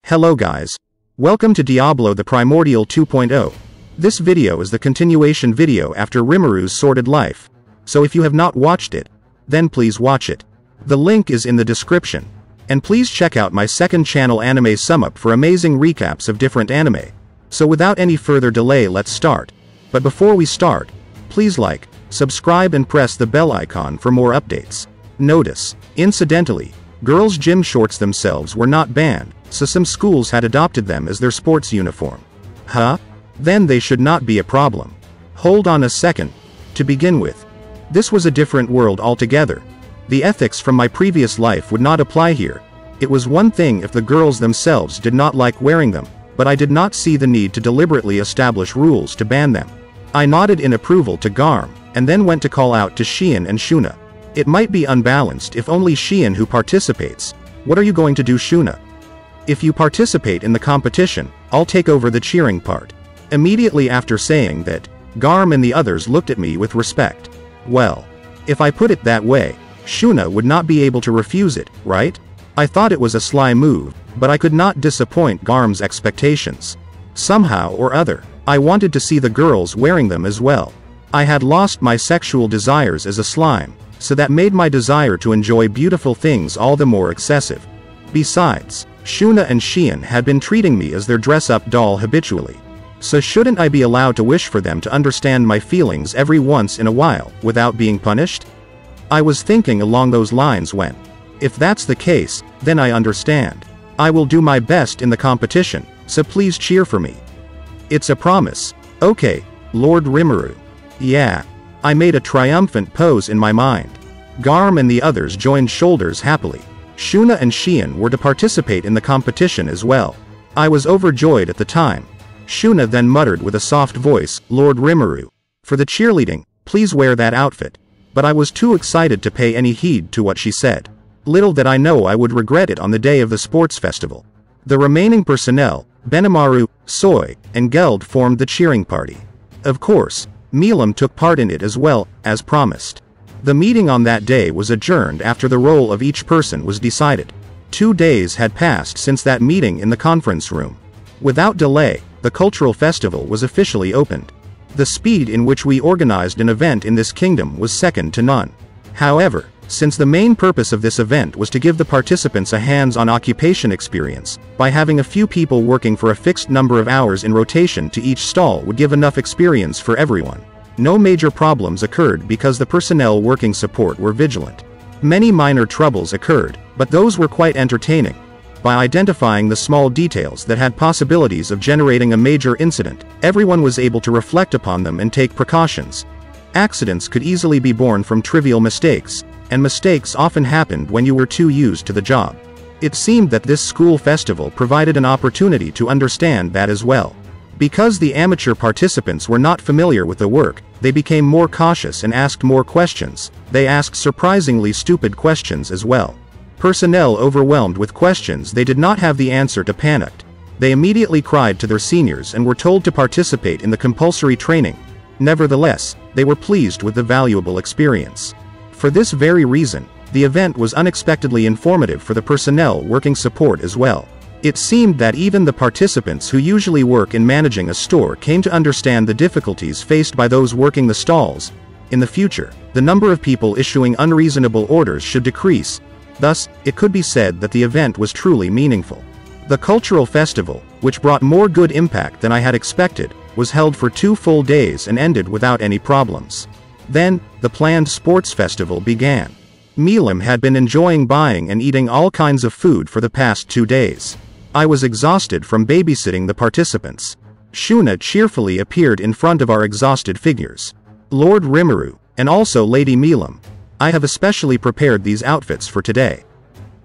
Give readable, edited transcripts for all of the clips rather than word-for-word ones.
Hello guys. Welcome to Diablo the Primordial 2.0. This video is the continuation video after Rimuru Sordid Life. So if you have not watched it, then please watch it. The link is in the description. And please check out my second channel Anime SumUp for amazing recaps of different anime. So without any further delay, let's start. But before we start, please like, subscribe and press the bell icon for more updates. Notice, incidentally, girls' gym shorts themselves were not banned, so some schools had adopted them as their sports uniform. Huh? Then they should not be a problem. Hold on a second. To begin with, this was a different world altogether. The ethics from my previous life would not apply here. It was one thing if the girls themselves did not like wearing them, but I did not see the need to deliberately establish rules to ban them. I nodded in approval to Garm, and then went to call out to Shion and Shuna. It might be unbalanced if only Shion who participates. What are you going to do, Shuna? If you participate in the competition, I'll take over the cheering part. Immediately after saying that, Garm and the others looked at me with respect. Well, if I put it that way, Shuna would not be able to refuse it, right? I thought it was a sly move, but I could not disappoint Garm's expectations. Somehow or other, I wanted to see the girls wearing them as well. I had lost my sexual desires as a slime, so that made my desire to enjoy beautiful things all the more excessive. Besides, Shuna and Shion had been treating me as their dress-up doll habitually. So shouldn't I be allowed to wish for them to understand my feelings every once in a while, without being punished? I was thinking along those lines when, if that's the case, then I understand. I will do my best in the competition, so please cheer for me. It's a promise. Okay, Lord Rimuru. Yeah. I made a triumphant pose in my mind. Garm and the others joined shoulders happily. Shuna and Shion were to participate in the competition as well. I was overjoyed at the time. Shuna then muttered with a soft voice, Lord Rimuru, for the cheerleading, please wear that outfit. But I was too excited to pay any heed to what she said. Little did I know I would regret it on the day of the sports festival. The remaining personnel, Benimaru, Soy, and Geld formed the cheering party. Of course, Milam took part in it as well, as promised. The meeting on that day was adjourned after the role of each person was decided. 2 days had passed since that meeting in the conference room. Without delay, the cultural festival was officially opened. The speed in which we organized an event in this kingdom was second to none. However, since the main purpose of this event was to give the participants a hands-on occupation experience, by having a few people working for a fixed number of hours in rotation to each stall would give enough experience for everyone. No major problems occurred because the personnel working support were vigilant. Many minor troubles occurred, but those were quite entertaining. By identifying the small details that had possibilities of generating a major incident, everyone was able to reflect upon them and take precautions. Accidents could easily be born from trivial mistakes, and mistakes often happened when you were too used to the job. It seemed that this school festival provided an opportunity to understand that as well. Because the amateur participants were not familiar with the work, they became more cautious and asked more questions. They asked surprisingly stupid questions as well. Personnel overwhelmed with questions they did not have the answer to panicked. They immediately cried to their seniors and were told to participate in the compulsory training. Nevertheless, they were pleased with the valuable experience. For this very reason, the event was unexpectedly informative for the personnel working support as well. It seemed that even the participants who usually work in managing a store came to understand the difficulties faced by those working the stalls. In the future, the number of people issuing unreasonable orders should decrease. Thus, it could be said that the event was truly meaningful. The cultural festival, which brought more good impact than I had expected, was held for 2 full days and ended without any problems. Then, the planned sports festival began. Milam had been enjoying buying and eating all kinds of food for the past 2 days. I was exhausted from babysitting the participants. Shuna cheerfully appeared in front of our exhausted figures. Lord Rimuru, and also Lady Milam, I have especially prepared these outfits for today.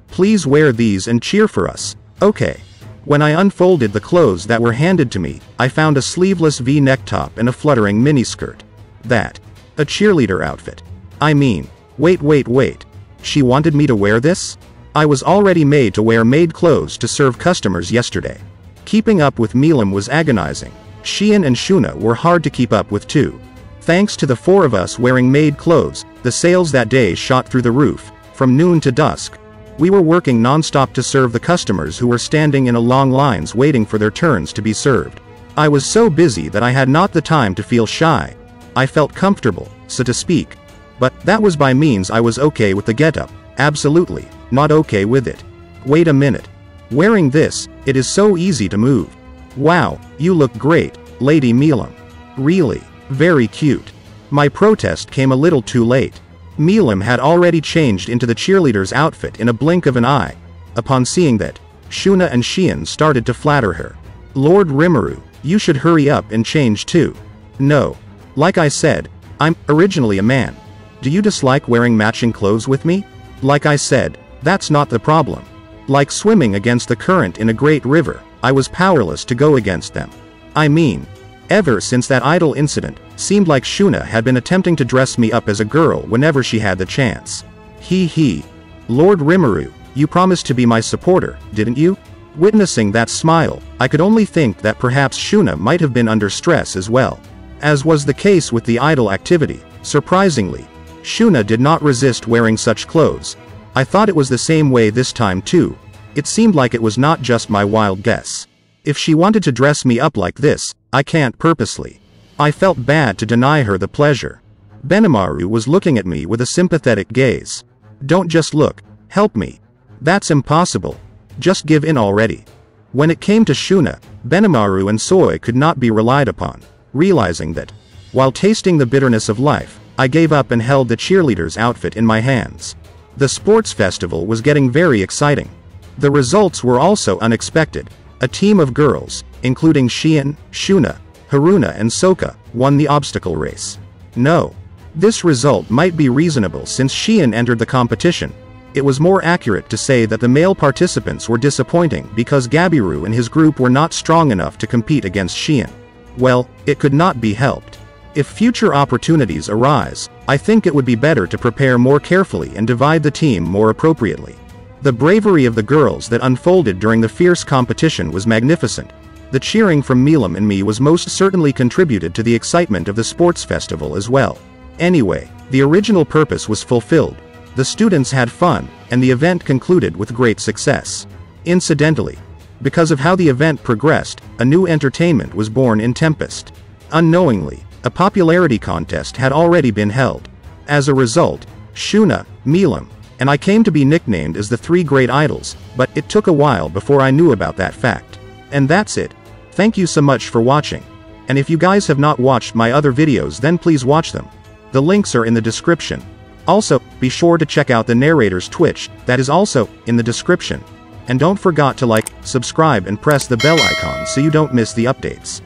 Please wear these and cheer for us, okay? When I unfolded the clothes that were handed to me, I found a sleeveless V-neck top and a fluttering miniskirt. That. A cheerleader outfit. I mean, wait. She wanted me to wear this? I was already made to wear maid clothes to serve customers yesterday. Keeping up with Milam was agonizing. Shion and Shuna were hard to keep up with too. Thanks to the 4 of us wearing maid clothes, the sales that day shot through the roof. From noon to dusk, We were working non-stop to serve the customers who were standing in a long lines waiting for their turns to be served. I was so busy that I had not the time to feel shy. I felt comfortable, so to speak. But that was by means I was okay with the getup. Absolutely not okay with it. Wait a minute. Wearing this, it is so easy to move. Wow, you look great, Lady Milam. Really, very cute. My protest came a little too late. Milam had already changed into the cheerleader's outfit in a blink of an eye. Upon seeing that, Shuna and Xian started to flatter her. Lord Rimuru, you should hurry up and change too. No. Like I said, I'm originally a man. Do you dislike wearing matching clothes with me? Like I said, that's not the problem. Like swimming against the current in a great river, I was powerless to go against them. I mean, ever since that idol incident, seemed like Shuna had been attempting to dress me up as a girl whenever she had the chance. He. Lord Rimuru, you promised to be my supporter, didn't you? Witnessing that smile, I could only think that perhaps Shuna might have been under stress as well. As was the case with the idol activity, surprisingly, Shuna did not resist wearing such clothes. I thought it was the same way this time too. It seemed like it was not just my wild guess. If she wanted to dress me up like this, I can't purposely. I felt bad to deny her the pleasure. Benimaru was looking at me with a sympathetic gaze. Don't just look, help me. That's impossible. Just give in already. When it came to Shuna, Benimaru and Soy could not be relied upon. Realizing that, while tasting the bitterness of life, I gave up and held the cheerleader's outfit in my hands. The sports festival was getting very exciting. The results were also unexpected. A team of girls, including Xian, Shuna, Haruna and Soka, won the obstacle race. No. This result might be reasonable since Xian entered the competition. It was more accurate to say that the male participants were disappointing because Gabiru and his group were not strong enough to compete against Xian. Well, it could not be helped. If future opportunities arise, I think it would be better to prepare more carefully and divide the team more appropriately. The bravery of the girls that unfolded during the fierce competition was magnificent. The cheering from Milam and me was most certainly contributed to the excitement of the sports festival as well. Anyway, the original purpose was fulfilled. The students had fun, and the event concluded with great success. Incidentally, because of how the event progressed, a new entertainment was born in Tempest. Unknowingly, a popularity contest had already been held. As a result, Shuna, Milam, and I came to be nicknamed as the three great idols, but it took a while before I knew about that fact. And that's it. Thank you so much for watching. And if you guys have not watched my other videos, then please watch them. The links are in the description. Also, be sure to check out the narrator's Twitch, that is also in the description. And don't forget to like, subscribe and press the bell icon so you don't miss the updates.